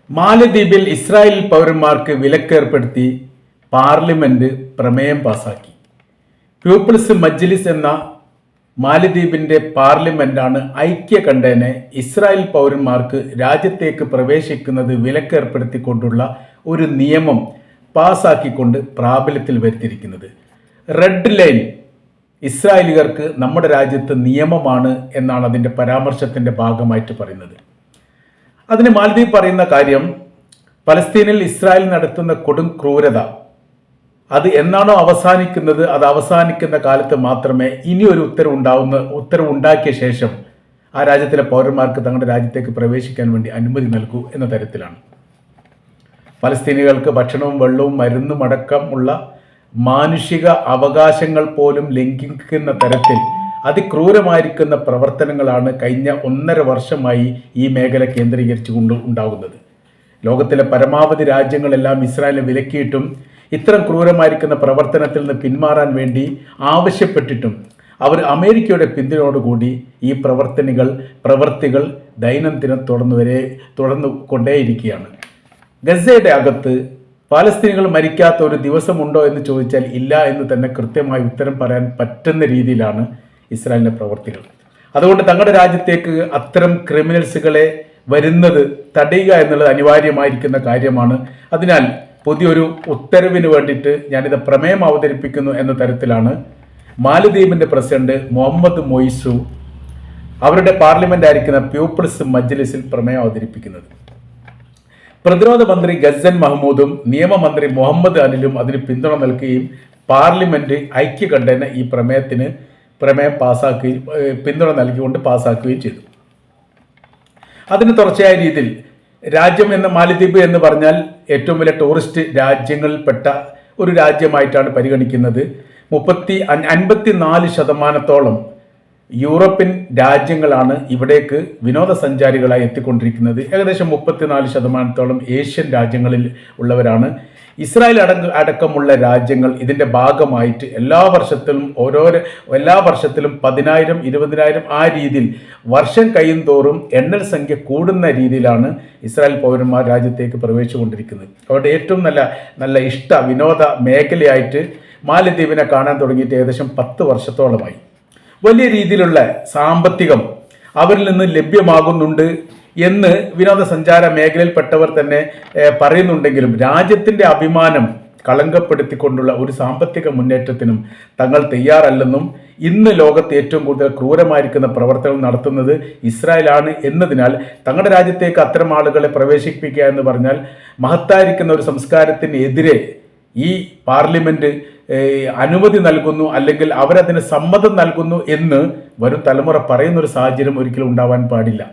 മാലദ്വീപിൽ Israel പൗരന്മാർക്ക് വിലക്കേർപ്പെടുത്തി parliament പ്രമേയം പാസാക്കി. പീപ്പിൾസ് മജ്ലിസ് എന്ന മാലദ്വീപിന്റെ പാർലമെന്റാണ് ഐക്യകണ്ഠേന ഇസ്രായേൽ പൗരന്മാർക്ക് രാജ്യത്തേക്ക് പ്രവേശിക്കുന്നത് വിലക്കേർപ്പെടുത്തിക്കൊണ്ടുള്ള ഒരു നിയമം പാസാക്കിക്കൊണ്ട് പ്രാബല്യത്തിൽ വരുത്തിയിരിക്കുന്നത്. റെഡ് ലൈൻ ഇസ്രായേലികർക്ക് നമ്മുടെ രാജ്യത്ത് നിയമമാണ് എന്നാണ് അതിൻ്റെ പരാമർശത്തിൻ്റെ ഭാഗമായിട്ട് പറയുന്നത്. അതിന് മാലദ്വീപ് പറയുന്ന കാര്യം, പലസ്തീനിൽ ഇസ്രായേൽ നടത്തുന്ന കൊടും ക്രൂരത അത് എന്നാണോ അവസാനിക്കുന്നത്, അത് അവസാനിക്കുന്ന കാലത്ത് മാത്രമേ ഇനി ഒരു ഉത്തരവുണ്ടാക്കിയ ശേഷം ആ രാജ്യത്തിലെ പൗരന്മാർക്ക് തങ്ങളുടെ രാജ്യത്തേക്ക് പ്രവേശിക്കാൻ വേണ്ടി അനുമതി നൽകൂ എന്ന തരത്തിലാണ്. പലസ്തീനികൾക്ക് ഭക്ഷണവും വെള്ളവും മരുന്നും അടക്കമുള്ള മാനുഷിക അവകാശങ്ങൾ പോലും ലംഘിക്കുന്ന തരത്തിൽ അതിക്രൂരമായിരിക്കുന്ന പ്രവർത്തനങ്ങളാണ് കഴിഞ്ഞ 1.5 വർഷമായി ഈ മേഖല കേന്ദ്രീകരിച്ചുകൊണ്ട് ഉണ്ടാകുന്നത്. ലോകത്തിലെ പരമാവധി രാജ്യങ്ങളെല്ലാം ഇസ്രായേലിനെ വിലക്കിയിട്ടും ഇത്തരം ക്രൂരമായിരിക്കുന്ന പ്രവർത്തനത്തിൽ നിന്ന് പിന്മാറാൻ വേണ്ടി ആവശ്യപ്പെട്ടിട്ടും അവർ അമേരിക്കയുടെ പിന്തുണയോടുകൂടി ഈ പ്രവർത്തികൾ ദൈനംദിനം തുടർന്നു കൊണ്ടേയിരിക്കുകയാണ്. ഗസയുടെ അകത്ത് പാലസ്തീനികൾ മരിക്കാത്ത ഒരു ദിവസമുണ്ടോ എന്ന് ചോദിച്ചാൽ ഇല്ല എന്ന് തന്നെ കൃത്യമായി ഉത്തരം പറയാൻ പറ്റുന്ന രീതിയിലാണ് ഇസ്രായേലിൻ്റെ പ്രവർത്തികൾ. അതുകൊണ്ട് തങ്ങളുടെ രാജ്യത്തേക്ക് അത്തരം ക്രിമിനൽസുകളെ വരുന്നത് തടയുക എന്നുള്ളത് അനിവാര്യമായിരിക്കുന്ന കാര്യമാണ്. അതിനാൽ പുതിയൊരു ഉത്തരവിന് വേണ്ടിയിട്ട് ഞാനിത് പ്രമേയം അവതരിപ്പിക്കുന്നു എന്ന തരത്തിലാണ് മാലദ്വീപിൻ്റെ പ്രസിഡന്റ് മുഹമ്മദ് മൊയ്സു അവരുടെ പാർലമെന്റ് ആയിരിക്കുന്ന പീപ്പിൾസ് മജ്ലിസിൽ പ്രമേയം അവതരിപ്പിക്കുന്നത്. പ്രതിരോധ മന്ത്രി ഗസൻ മഹ്മൂദും നിയമമന്ത്രി മുഹമ്മദ് അനിലും അതിന് പിന്തുണ നൽകുകയും പാർലമെന്റ് ഐക്യകണ്ഠേന ഈ പ്രമേയം പാസാക്കുകയും പിന്തുണ നൽകിക്കൊണ്ട് പാസാക്കുകയും ചെയ്തു. അതിന് തുടർച്ചയായ രീതിയിൽ രാജ്യം എന്ന മാലദ്വീപ് എന്ന് പറഞ്ഞാൽ ഏറ്റവും വലിയ ടൂറിസ്റ്റ് രാജ്യങ്ങളിൽപ്പെട്ട ഒരു രാജ്യമായിട്ടാണ് പരിഗണിക്കുന്നത്. 54% യൂറോപ്യൻ രാജ്യങ്ങളാണ് ഇവിടേക്ക് വിനോദസഞ്ചാരികളായി എത്തിക്കൊണ്ടിരിക്കുന്നത്. ഏകദേശം 34% ഏഷ്യൻ രാജ്യങ്ങളിൽ ഉള്ളവരാണ്. ഇസ്രായേൽ അടക്കമുള്ള രാജ്യങ്ങൾ ഇതിൻ്റെ ഭാഗമായിട്ട് എല്ലാ വർഷത്തിലും 10,000, 20,000 ആ രീതിയിൽ വർഷം കഴിയും തോറും എണ്ണൽ സംഖ്യ കൂടുന്ന രീതിയിലാണ് ഇസ്രായേൽ പൗരന്മാർ രാജ്യത്തേക്ക് പ്രവേശിച്ചുകൊണ്ടിരിക്കുന്നത്. അവരുടെ ഏറ്റവും നല്ല ഇഷ്ട വിനോദ മേഖലയായിട്ട് മാലദ്വീപിനെ കാണാൻ തുടങ്ങിയിട്ട് ഏകദേശം 10 വർഷത്തോളമായി. വലിയ രീതിയിലുള്ള സാമ്പത്തികം അവരിൽ നിന്ന് ലഭ്യമാകുന്നുണ്ട് എന്ന് വിനോദസഞ്ചാര മേഖലയിൽപ്പെട്ടവർ തന്നെ പറയുന്നുണ്ടെങ്കിലും രാജ്യത്തിൻ്റെ അഭിമാനം കളങ്കപ്പെടുത്തിക്കൊണ്ടുള്ള ഒരു സാമ്പത്തിക മുന്നേറ്റത്തിനും തങ്ങൾ തയ്യാറല്ലെന്നും ഇന്ന് ലോകത്ത് ഏറ്റവും കൂടുതൽ ക്രൂരമായിരിക്കുന്ന പ്രവർത്തനങ്ങൾ നടത്തുന്നത് ഇസ്രായേലാണ് എന്നതിനാൽ തങ്ങളുടെ രാജ്യത്തേക്ക് അത്തരം ആളുകളെ പ്രവേശിപ്പിക്കുക എന്ന് പറഞ്ഞാൽ മഹത്തായിരിക്കുന്ന ഒരു സംസ്കാരത്തിനെതിരെ ഈ പാർലമെന്റ് അനുമതി നൽകുന്നു, അല്ലെങ്കിൽ അവരതിന് സമ്മതം നൽകുന്നു എന്ന് വരും തലമുറ പറയുന്നൊരു സാഹചര്യം ഒരിക്കലും ഉണ്ടാവാൻ പാടില്ല.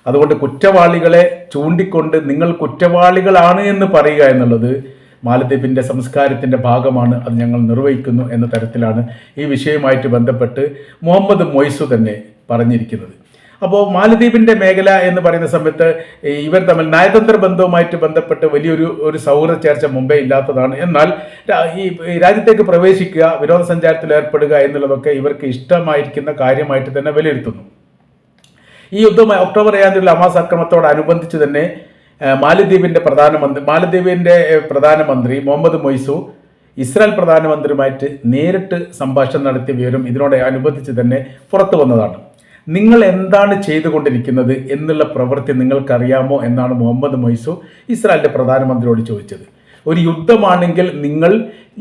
അതുകൊണ്ട് കുറ്റവാളികളെ ചൂണ്ടിക്കൊണ്ട് നിങ്ങൾ കുറ്റവാളികളാണ് എന്ന് പറയുക എന്നുള്ളത് മാലദ്വീപിൻ്റെ സംസ്കാരത്തിൻ്റെ ഭാഗമാണ്, അത് ഞങ്ങൾ നിർവഹിക്കുന്നു എന്ന തരത്തിലാണ് ഈ വിഷയവുമായിട്ട് ബന്ധപ്പെട്ട് മുഹമ്മദ് മൊയ്സു തന്നെ പറഞ്ഞിരിക്കുന്നത്. അപ്പോൾ മാലദ്വീപിൻ്റെ മേഖല എന്ന് പറയുന്ന സമയത്ത് ഇവർ തമ്മിൽ നയതന്ത്ര ബന്ധവുമായിട്ട് ബന്ധപ്പെട്ട് വലിയൊരു സൗഹൃദ ചർച്ച മുമ്പേ ഇല്ലാത്തതാണ്. എന്നാൽ ഈ രാജ്യത്തേക്ക് പ്രവേശിക്കുക, വിനോദസഞ്ചാരത്തിൽ ഏർപ്പെടുക എന്നുള്ളതൊക്കെ ഇവർക്ക് ഇഷ്ടമായിരിക്കുന്ന കാര്യമായിട്ട് തന്നെ വിലയിരുത്തുന്നു. ഈ യുദ്ധം ഒക്ടോബർ 7 ഹമാസ് ആക്രമണത്തോടനുബന്ധിച്ച് തന്നെ മാലദ്വീപിൻ്റെ പ്രധാനമന്ത്രി മുഹമ്മദ് മൊയ്സു ഇസ്രായേൽ പ്രധാനമന്ത്രിയുമായിട്ട് നേരിട്ട് സംഭാഷണം നടത്തിയ വിവരം ഇതിനോടനുബന്ധിച്ച് തന്നെ പുറത്തു വന്നതാണ്. നിങ്ങൾ എന്താണ് ചെയ്തുകൊണ്ടിരിക്കുന്നത് എന്നുള്ള പ്രവൃത്തി നിങ്ങൾക്കറിയാമോ എന്നാണ് മുഹമ്മദ് മൊയ്സു ഇസ്രായേലിൻ്റെ പ്രധാനമന്ത്രിയോട് ചോദിച്ചത്. ഒരു യുദ്ധമാണെങ്കിൽ നിങ്ങൾ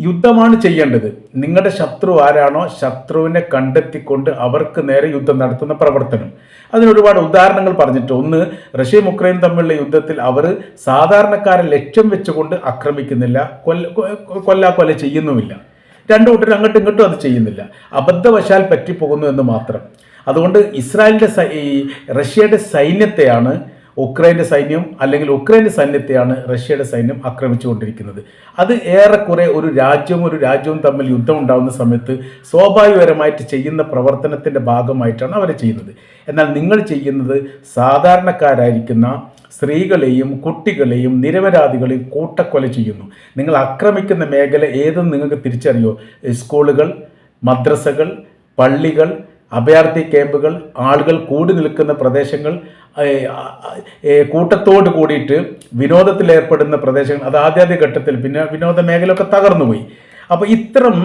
യുദ്ധമാണ് ചെയ്യേണ്ടത്. നിങ്ങളുടെ ശത്രു ആരാണോ ശത്രുവിനെ കണ്ടെത്തിക്കൊണ്ട് അവർക്ക് നേരെ യുദ്ധം നടത്തുന്ന പ്രവർത്തനം. അതിനൊരുപാട് ഉദാഹരണങ്ങൾ പറഞ്ഞിട്ട്, ഒന്ന്, റഷ്യയും ഉക്രൈനും തമ്മിലുള്ള യുദ്ധത്തിൽ അവർ സാധാരണക്കാരെ ലക്ഷ്യം വെച്ചുകൊണ്ട് ആക്രമിക്കുന്നില്ല, കൊല്ല ചെയ്യുന്നുമില്ല. രണ്ടു കൂട്ടരും അങ്ങോട്ടും ഇങ്ങോട്ടും അത് ചെയ്യുന്നില്ല, അബദ്ധവശാൽ പറ്റിപ്പോകുന്നു എന്ന് മാത്രം. അതുകൊണ്ട് റഷ്യയുടെ സൈന്യത്തെയാണ് ഉക്രൈൻ്റെ സൈന്യം, അല്ലെങ്കിൽ ഉക്രൈൻ്റെ സൈന്യത്തെയാണ് റഷ്യയുടെ സൈന്യം ആക്രമിച്ചുകൊണ്ടിരിക്കുന്നത്. അത് ഏറെക്കുറെ ഒരു രാജ്യവും തമ്മിൽ യുദ്ധം ഉണ്ടാകുന്ന സമയത്ത് സ്വാഭാവികപരമായിട്ട് ചെയ്യുന്ന പ്രവർത്തനത്തിൻ്റെ ഭാഗമായിട്ടാണ് അവരെ ചെയ്യുന്നത്. എന്നാൽ നിങ്ങൾ ചെയ്യുന്നത് സാധാരണക്കാരായിരിക്കുന്ന സ്ത്രീകളെയും കുട്ടികളെയും നിരപരാധികളെയും കൂട്ടക്കൊല ചെയ്യുന്നു. നിങ്ങൾ ആക്രമിക്കുന്ന മേഖല ഏതെന്ന് നിങ്ങൾക്ക് തിരിച്ചറിയോ? സ്കൂളുകൾ, മദ്രസകൾ, പള്ളികൾ, അഭയാർത്ഥി ക്യാമ്പുകൾ, ആളുകൾ കൂടി നിൽക്കുന്ന പ്രദേശങ്ങൾ, കൂട്ടത്തോട് കൂടിയിട്ട് വിനോദത്തിൽ ഏർപ്പെടുന്ന പ്രദേശങ്ങൾ, അത് ആദ്യ ഘട്ടത്തിൽ, പിന്നെ വിനോദ മേഖലയൊക്കെ തകർന്നുപോയി. അപ്പോൾ ഇത്തരം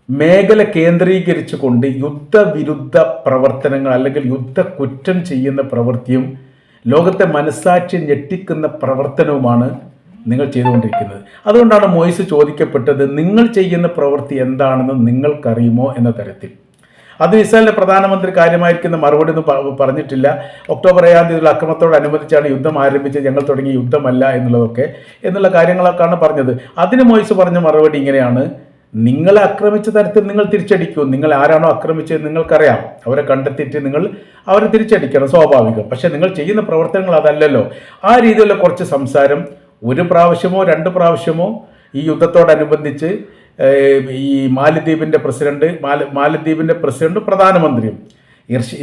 മേഖല കേന്ദ്രീകരിച്ചുകൊണ്ട് യുദ്ധവിരുദ്ധ പ്രവർത്തനങ്ങൾ അല്ലെങ്കിൽ യുദ്ധക്കുറ്റം ചെയ്യുന്ന പ്രവൃത്തിയും ലോകത്തെ മനസ്സാക്ഷി ഞെട്ടിക്കുന്ന പ്രവർത്തനവുമാണ് നിങ്ങൾ ചെയ്തുകൊണ്ടിരിക്കുന്നത്. അതുകൊണ്ടാണ് മോയിസ് ചോദിക്കപ്പെട്ടത്, നിങ്ങൾ ചെയ്യുന്ന പ്രവൃത്തി എന്താണെന്ന് നിങ്ങൾക്കറിയുമോ എന്ന തരത്തിൽ. അത് ഇസ്രായേലിലെ പ്രധാനമന്ത്രി കാര്യമായിരിക്കുന്ന മറുപടി ഒന്നും പറഞ്ഞിട്ടില്ല. ഒക്ടോബർ 7 അക്രമത്തോടനുബന്ധിച്ചാണ് യുദ്ധം ആരംഭിച്ചത്, ഞങ്ങൾ തുടങ്ങിയ യുദ്ധമല്ല എന്നുള്ള കാര്യങ്ങളൊക്കെയാണ് പറഞ്ഞത്. അതിന് മോയിസ് പറഞ്ഞ മറുപടി ഇങ്ങനെയാണ്: നിങ്ങളെ ആക്രമിച്ച തരത്തിൽ നിങ്ങൾ തിരിച്ചടിക്കൂ. നിങ്ങൾ ആരാണോ ആക്രമിച്ചത് നിങ്ങൾക്കറിയാം, അവരെ കണ്ടെത്തിയിട്ട് നിങ്ങൾ അവരെ തിരിച്ചടിക്കണം, സ്വാഭാവികം. പക്ഷെ നിങ്ങൾ ചെയ്യുന്ന പ്രവർത്തനങ്ങൾ അതല്ലല്ലോ. ആ രീതിയിലുള്ള കുറച്ച് സംസാരം 1 പ്രാവശ്യമോ 2 പ്രാവശ്യമോ ഈ യുദ്ധത്തോടനുബന്ധിച്ച് ഈ മാലദ്വീപിൻ്റെ പ്രസിഡന്റ് പ്രധാനമന്ത്രിയും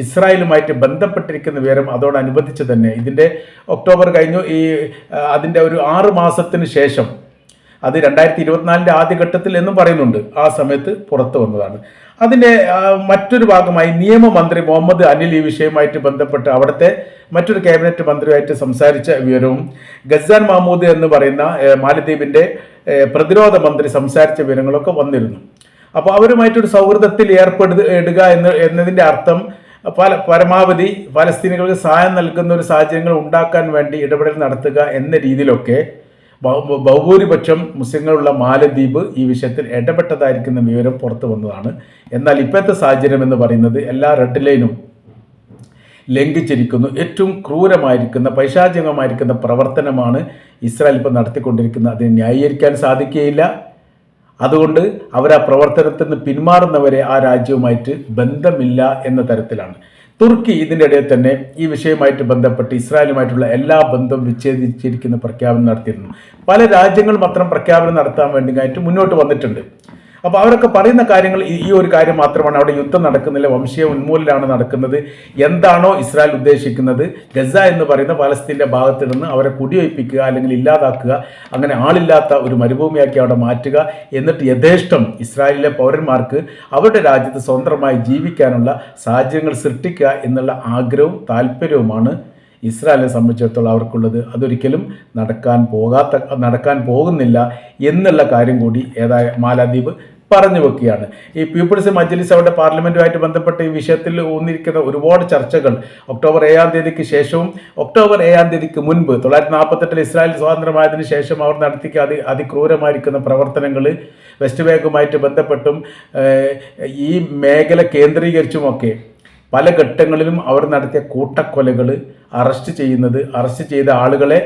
ഇസ്രായേലുമായിട്ട് ബന്ധപ്പെട്ടിരിക്കുന്ന വിവരം അതോടനുബന്ധിച്ച് തന്നെ ഇതിൻ്റെ ഒക്ടോബർ കഴിഞ്ഞു. അതിൻ്റെ ഒരു 6 മാസത്തിന് ശേഷം, അത് 2024 ആദ്യഘട്ടത്തിൽ എന്നും പറയുന്നുണ്ട്, ആ സമയത്ത് പുറത്തു വന്നതാണ്. അതിൻ്റെ മറ്റൊരു ഭാഗമായി നിയമമന്ത്രി മുഹമ്മദ് അനിൽ ഈ വിഷയവുമായിട്ട് ബന്ധപ്പെട്ട് അവിടുത്തെ മറ്റൊരു ക്യാബിനറ്റ് മന്ത്രിയുമായിട്ട് സംസാരിച്ച വിവരവും, ഗസാൻ മഹ്മൂദ് എന്ന് പറയുന്ന മാലദ്വീപിൻ്റെ പ്രതിരോധ മന്ത്രി സംസാരിച്ച വിവരങ്ങളൊക്കെ വന്നിരുന്നു. അപ്പോൾ അവരുമായിട്ടൊരു സൗഹൃദത്തിൽ ഏർപ്പെടുക എന്നതിൻ്റെ അർത്ഥം പരമാവധി ഫലസ്തീനികൾക്ക് സഹായം നൽകുന്ന ഒരു സാഹചര്യങ്ങൾ ഉണ്ടാക്കാൻ വേണ്ടി ഇടപെടൽ നടത്തുക എന്ന രീതിയിലൊക്കെ ബഹുഭൂരിപക്ഷം മുസ്ലിങ്ങളുള്ള മാലദ്വീപ് ഈ വിഷയത്തിൽ ഇടപെട്ടതായിരിക്കുന്ന വിവരം പുറത്തു വന്നതാണ്. എന്നാൽ ഇപ്പോഴത്തെ സാഹചര്യം എന്ന് പറയുന്നത് എല്ലാ റെഡ് ലൈനും ലംഘിച്ചിരിക്കുന്നു. ഏറ്റവും ക്രൂരമായിരിക്കുന്ന പൈശാചികമായിരിക്കുന്ന പ്രവർത്തനമാണ് ഇസ്രായേൽ ഇപ്പോൾ നടത്തിക്കൊണ്ടിരിക്കുന്നത്. അതിനെ ന്യായീകരിക്കാൻ സാധിക്കുകയില്ല. അതുകൊണ്ട് അവർ ആ പ്രവർത്തനത്തിൽ നിന്ന് പിന്മാറുന്നവരെ ആ രാജ്യവുമായിട്ട് ബന്ധമില്ല എന്ന തരത്തിലാണ്. തുർക്കി ഇതിൻ്റെ ഇടയിൽ തന്നെ ഈ വിഷയവുമായിട്ട് ബന്ധപ്പെട്ട് ഇസ്രായേലുമായിട്ടുള്ള എല്ലാ ബന്ധവും വിച്ഛേദിച്ചിരിക്കുന്ന പ്രഖ്യാപനം നടത്തിയിരുന്നു. പല രാജ്യങ്ങളും അത്തരം പ്രഖ്യാപനം നടത്താൻ വേണ്ടിയായിട്ട് മുന്നോട്ട് വന്നിട്ടുണ്ട്. അപ്പോൾ അവരൊക്കെ പറയുന്ന കാര്യങ്ങൾ ഈ ഒരു കാര്യം മാത്രമാണ്: അവിടെ യുദ്ധം നടക്കുന്നില്ല, വംശീയ ഉന്മൂലനമാണ് നടക്കുന്നത്. എന്താണോ ഇസ്രായേൽ ഉദ്ദേശിക്കുന്നത്, ഗസ എന്ന് പറയുന്ന പലസ്തീൻ്റെ ഭാഗത്ത് നിന്ന് അവരെ കുടിവയ്പ്പിക്കുക അല്ലെങ്കിൽ ഇല്ലാതാക്കുക, അങ്ങനെ ആളില്ലാത്ത ഒരു മരുഭൂമിയാക്കി അവിടെ മാറ്റുക, എന്നിട്ട് യഥേഷ്ടം ഇസ്രായേലിലെ പൗരന്മാർക്ക് അവരുടെ രാജ്യത്ത് സ്വതന്ത്രമായി ജീവിക്കാനുള്ള സാഹചര്യങ്ങൾ സൃഷ്ടിക്കുക എന്നുള്ള ആഗ്രഹവും താല്പര്യവുമാണ് ഇസ്രായേലിനെ സംബന്ധിച്ചിടത്തോളം അവർക്കുള്ളത്. അതൊരിക്കലും നടക്കാൻ പോകുന്നില്ല എന്നുള്ള കാര്യം കൂടി മാലദ്വീപ് പറഞ്ഞു വെക്കുകയാണ്. ഈ പീപ്പിൾസ് മജ്ലിസ് അവരുടെ പാർലമെൻറ്റുമായിട്ട് ബന്ധപ്പെട്ട് ഈ വിഷയത്തിൽ ഊന്നിരിക്കുന്ന ഒരുപാട് ചർച്ചകൾ ഒക്ടോബർ 7 ശേഷവും ഒക്ടോബർ 7 മുൻപ് 1948 ഇസ്രായേൽ സ്വാതന്ത്ര്യമായതിനു ശേഷം അവർ നടത്തിയ അതിക്രൂരമായിരിക്കുന്ന പ്രവർത്തനങ്ങൾ, വെസ്റ്റ് ബാങ്കുമായിട്ട് ബന്ധപ്പെട്ടും ഈ മേഖല കേന്ദ്രീകരിച്ചുമൊക്കെ പല ഘട്ടങ്ങളിലും അവർ നടത്തിയ കൂട്ടക്കൊലകൾ, അറസ്റ്റ് ചെയ്ത ആളുകളെ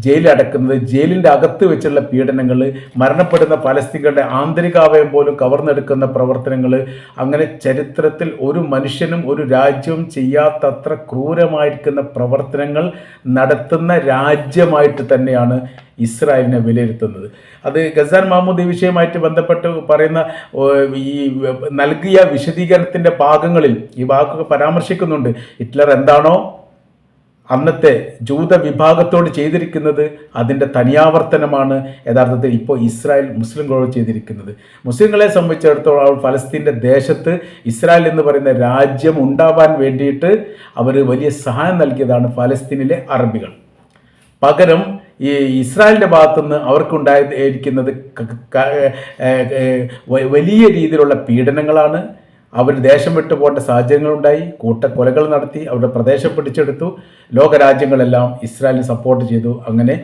ജയിലടക്കുന്നത്, ജയിലിൻ്റെ അകത്ത് വെച്ചുള്ള പീഡനങ്ങൾ, മരണപ്പെടുന്ന പലസ്തീനരുടെ ആന്തരികാവയം പോലും കവർന്നെടുക്കുന്ന പ്രവർത്തനങ്ങൾ, അങ്ങനെ ചരിത്രത്തിൽ ഒരു മനുഷ്യനും ഒരു രാജ്യവും ചെയ്യാത്തത്ര ക്രൂരമായിരിക്കുന്ന പ്രവർത്തനങ്ങൾ നടത്തുന്ന രാജ്യമായിട്ട് തന്നെയാണ് ഇസ്രായേലിനെ വിലയിരുത്തുന്നത്. അത് ഗസാൻ മഹ്മൂദ് ഈ വിഷയമായിട്ട് ബന്ധപ്പെട്ട് പറയുന്ന ഈ നൽകിയ വിശദീകരണത്തിൻ്റെ ഭാഗങ്ങളിൽ ഈ വാക്കൊക്കെ പരാമർശിക്കുന്നുണ്ട്. ഹിറ്റ്ലർ എന്താണോ അന്നത്തെ ജൂത വിഭാഗത്തോട് ചെയ്തിരിക്കുന്നത് അതിൻ്റെ തനിയാവർത്തനമാണ് യഥാർത്ഥത്തിൽ ഇപ്പോൾ ഇസ്രായേൽ മുസ്ലിങ്ങളോട് ചെയ്തിരിക്കുന്നത്. മുസ്ലിങ്ങളെ സംബന്ധിച്ചിടത്തോളം ഫലസ്തീൻ്റെ ദേശത്ത് ഇസ്രായേൽ എന്ന് പറയുന്ന രാജ്യം ഉണ്ടാവാൻ വേണ്ടിയിട്ട് അവർ വലിയ സഹായം നൽകിയതാണ് ഫലസ്തീനിലെ അറബികൾ. പകരം ഈ ഇസ്രായേലിൻ്റെ ഭാഗത്തുനിന്ന് അവർക്കുണ്ടായിരിക്കുന്നത് വലിയ രീതിയിലുള്ള പീഡനങ്ങളാണ്. അവർ ദേശം വിട്ടു പോകേണ്ട സാഹചര്യങ്ങളുണ്ടായി, കൂട്ടക്കൊലകൾ നടത്തി, അവരുടെ പ്രദേശം പിടിച്ചെടുത്തു. ലോകരാജ്യങ്ങളെല്ലാം ഇസ്രായേലിനെ സപ്പോർട്ട് ചെയ്തു. അങ്ങനെ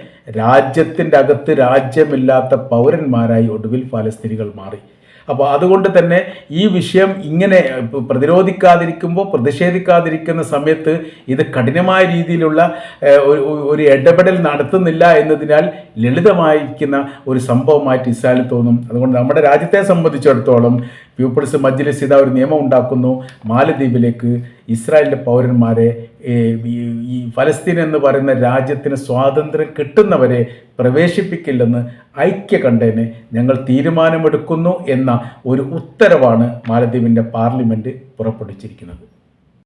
രാജ്യത്തിൻ്റെ അകത്ത് രാജ്യമില്ലാത്ത പൗരന്മാരായി ഒടുവിൽ ഫലസ്തീനികൾ മാറി. അപ്പോൾ അതുകൊണ്ട് തന്നെ ഈ വിഷയം ഇങ്ങനെ പ്രതിഷേധിക്കാതിരിക്കുന്ന സമയത്ത് ഇത് കഠിനമായ രീതിയിലുള്ള ഒരു ഇടപെടൽ നടത്തുന്നില്ല എന്നതിനാൽ ലളിതമായിരിക്കുന്ന ഒരു സംഭവമായിട്ട് ഇസ്രായേലിൽ തോന്നും. അതുകൊണ്ട് നമ്മുടെ രാജ്യത്തെ സംബന്ധിച്ചിടത്തോളം പീപ്പിൾസ് മജ്ലിസ് ഇതാ ഒരു നിയമം ഉണ്ടാക്കുന്നു: മാലദ്വീപിലേക്ക് ഇസ്രായേലിൻ്റെ പൗരന്മാരെ ഈ ഫലസ്തീൻ എന്ന് പറയുന്ന രാജ്യത്തിന് സ്വാതന്ത്ര്യം കിട്ടുന്നവരെ പ്രവേശിപ്പിക്കില്ലെന്ന് ഐക്യകണ്ഠേന ഞങ്ങൾ തീരുമാനമെടുക്കുന്നു എന്ന ഒരു ഉത്തരവാണ് മാലദ്വീപിൻ്റെ പാർലമെൻറ്റ് പുറപ്പെടുവിച്ചിരിക്കുന്നത്.